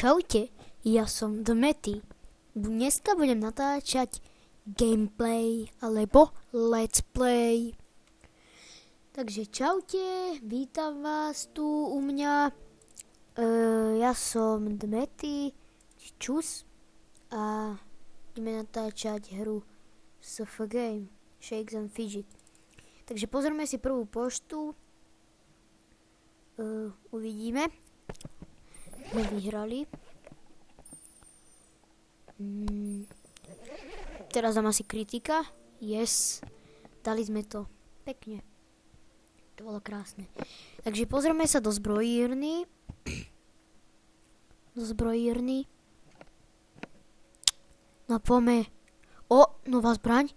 Čaute, ja som Dmety. Dneska budem natáčať gameplay alebo let's play. Takže čaute, vítam vás tu u mňa. Ja som Dmety, čus a ideme natáčať hru SF Game, Shakes and Fidget. Takže pozrieme si prvú poštu. Uvidíme. Sme vyhrali. Teraz dám asi kritika. Yes. Dali sme to. Pekne. To bolo krásne. Takže pozrieme sa do zbrojírny. No poďme. Nová zbraň.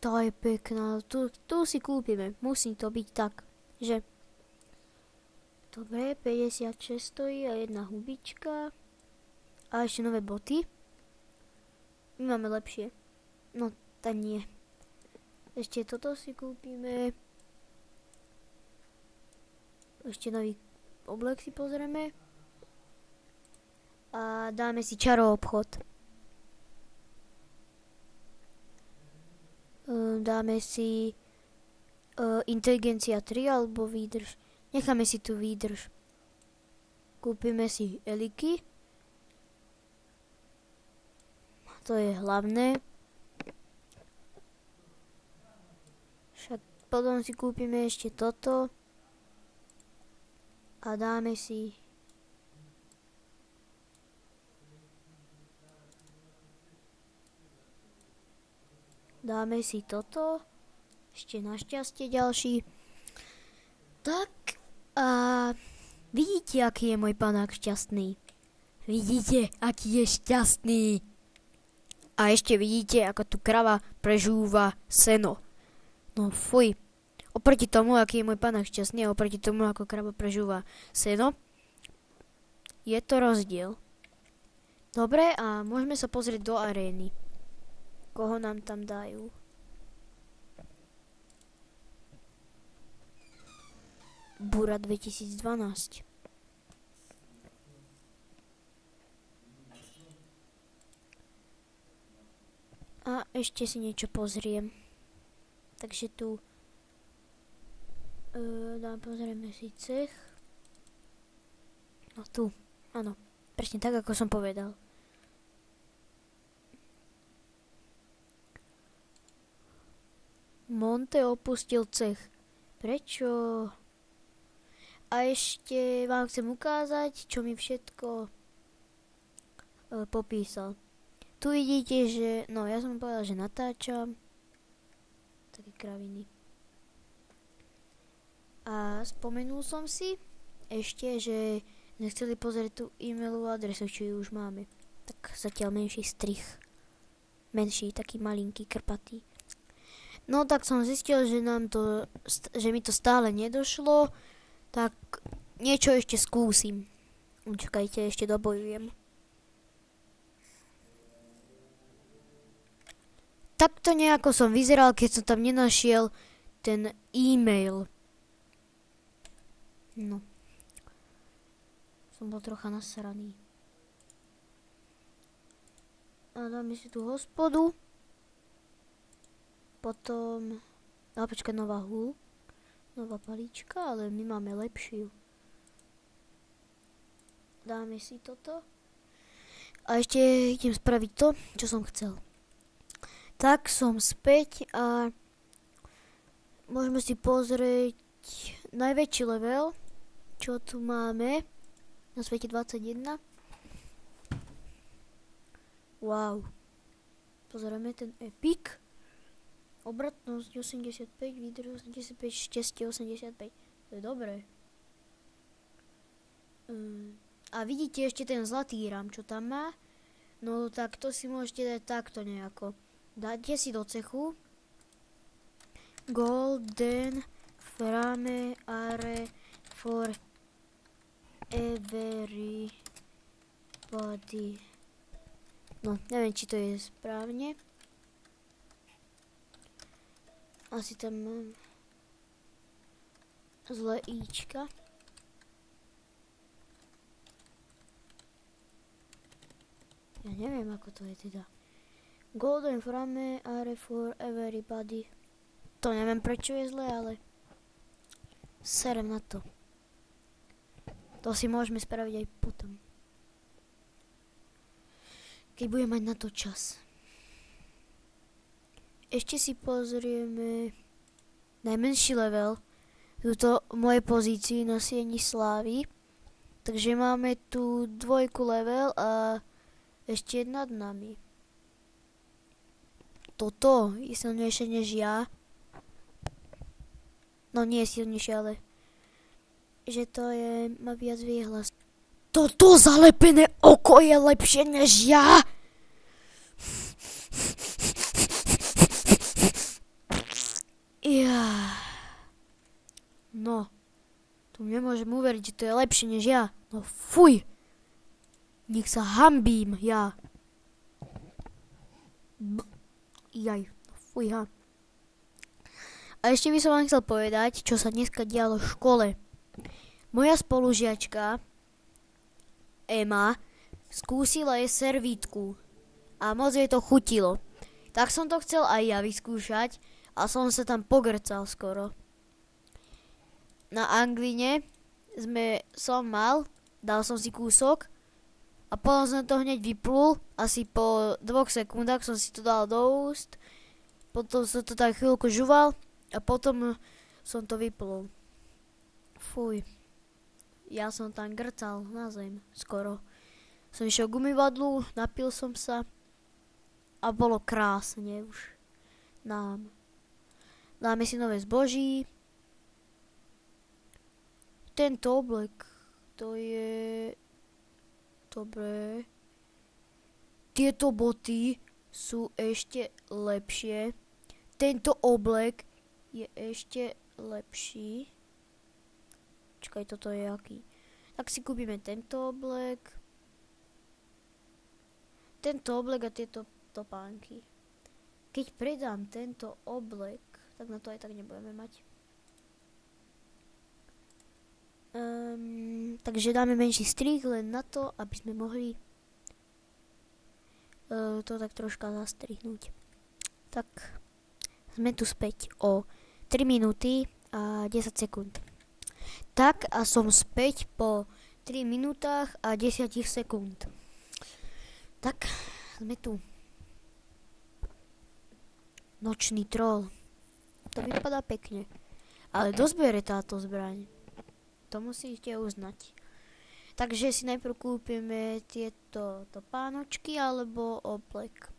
To je pekná. Tu si kúpime. Musí to byť tak, že... Dobre, 56 stojí a jedna hubička. A ešte nové boty. My máme lepšie. No, tak nie. Ešte toto si kúpime. Ešte nový oblek si pozrieme. A dáme si čaro obchod. Dáme si inteligencia 3 alebo výdrž. Necháme si tu výdrž. Kúpime si eliky. To je hlavné. Však potom si kúpime ešte toto. A dáme si... Dáme si toto. Ešte našťastie ďalší. Tak. A vidíte, aký je môj panák šťastný. Vidíte, aký je šťastný. A ešte vidíte, ako tu krava prežúva seno. No fuj. Oproti tomu, aký je môj panák šťastný a oproti tomu, ako krava prežúva seno, je to rozdiel. Dobre, a môžeme sa pozrieť do arény. Koho nám tam dajú? Bura 2012. A ešte si niečo pozriem. Takže tu pozrieme si cech. No tu, áno, presne tak, ako som povedal. Monte opustil cech. Prečo? A ešte vám chcem ukázať, čo mi všetko popísal. Tu vidíte, že... No, ja som povedal, že natáčam. Také kraviny. A spomenul som si ešte, že nechceli pozrieť tú e-mailovú adresu, čo ju už máme. Tak zatiaľ menší strich. Menší, taký malinký, krpatý. No, tak som zistil, že mi to stále nedošlo. Tak niečo ešte skúsim. Čakajte, ešte dobojujem. Takto nejako som vyzeral, keď som tam nenašiel ten e-mail. No. Som bol trocha nasraný. A dáme si tú hospodu. Potom... No, počkaj, nová hul. Nová palička, ale my máme lepšiu. Dáme si toto. A ešte idem spraviť to, čo som chcel. Tak som späť a môžeme si pozrieť najväčší level, čo tu máme na svete 21. Wow. Pozrieme ten epic. Obratnosť 85, výdrž 85, šťastie 85. To je dobré. A vidíte ešte ten zlatý rám, čo tam má? No tak to si môžete dať takto nejako. Dáte si do cechu Golden Frame Are for Everybody. No, neviem, či to je správne. Asi tam mám zlé íčka. Ja neviem, ako to je teda. Golden frame are for everybody. To neviem, prečo je zle, ale serem na to. To si môžeme spraviť aj potom. Keď budem mať na to čas. Ešte si pozrieme najmenší level. Tuto v mojej pozícii na sieni slávy. Takže máme tu 2 level a ešte nad nami. Toto je silnejšie než ja. No nie je silnejšie, ale že to je, má viac výhlas. Toto zalepené oko je lepšie než ja. Ja. No. Tu nemôžem uveriť, že to je lepšie než ja. No fuj. Nech sa hanbím ja. Jaj. No fuj ha. A ešte by som vám chcel povedať, čo sa dneska dialo v škole. Moja spolužiačka Ema skúsila jej servítku a moc jej to chutilo. Tak som to chcel aj ja vyskúšať a som sa tam pogrcal skoro. Na angline dal som si kúsok a potom som to hneď vyplul, asi po 2 sekundách som si to dal do úst, potom som to tak chvíľku žuval a potom som to vyplul. Fuj. Ja som tam grcal na zem skoro. Som išiel k umývadlu, napil som sa a bolo krásne už nám. Dáme si nové zboží. Tento oblek, to je dobré. Tieto boty sú ešte lepšie. Tento oblek je ešte lepší. Čakaj, toto je aký. Tak si kúpime tento oblek. Tento oblek a tieto topánky. Keď predám tento oblek, tak na to aj tak nebudeme mať. Takže dáme menší strih len na to, aby sme mohli to tak troška zastrihnúť. Tak, sme tu späť o 3 minúty a 10 sekúnd. Tak a som späť po 3 minútach a 10 sekúnd. Tak, sme tu. Nočný troll. To vypadá pekne. Ale dosť bere táto zbraň. To musíte uznať. Takže si najprv kúpime tieto topánočky alebo oblek.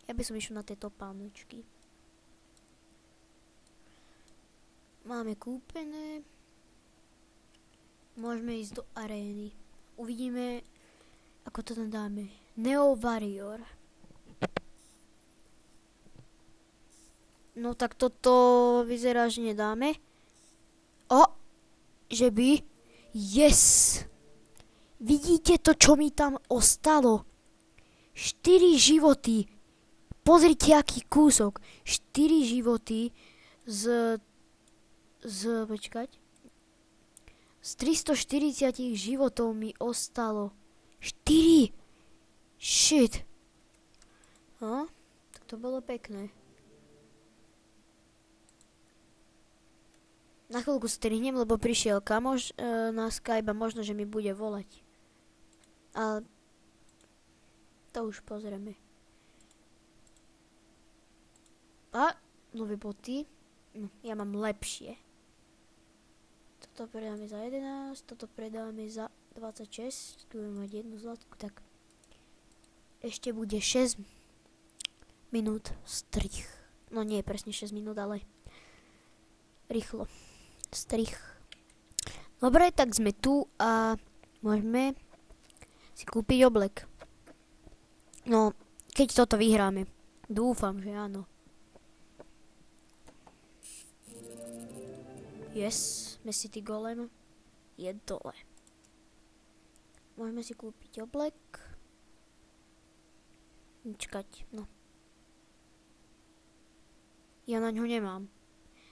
Ja by som išiel na tie topánočky. Máme kúpené. Môžeme ísť do arény. Uvidíme, ako to tam dáme. Neo Warrior. No tak toto vyzerá, že nedáme. Že by? Yes! Vidíte to, čo mi tam ostalo? 4 životy. Pozrite, aký kúsok. 4 životy počkať. Z 340 životov mi ostalo 4. Shit. Tak to bolo pekné. Na chvíľku strihnem, lebo prišiel kamoš na Skype a možno, že mi bude volať. Ale to už pozrieme. A nové boty. No, ja mám lepšie. Toto predáme za 11, toto predáme za 26. Tu budeme mať jednu zlatku, tak ešte bude 6 minút strih. No nie presne 6 minút, ale rýchlo. Strih. Dobre, tak sme tu a môžeme si kúpiť oblek. No, keď toto vyhráme. Dúfam, že áno. Yes, City Golem je dole. Môžeme si kúpiť oblek. Čakať, no. Ja na ňo nemám.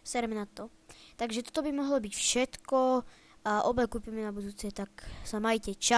Serem na to. Takže toto by mohlo byť všetko a oblek kúpime na budúce, tak sa majte, čau.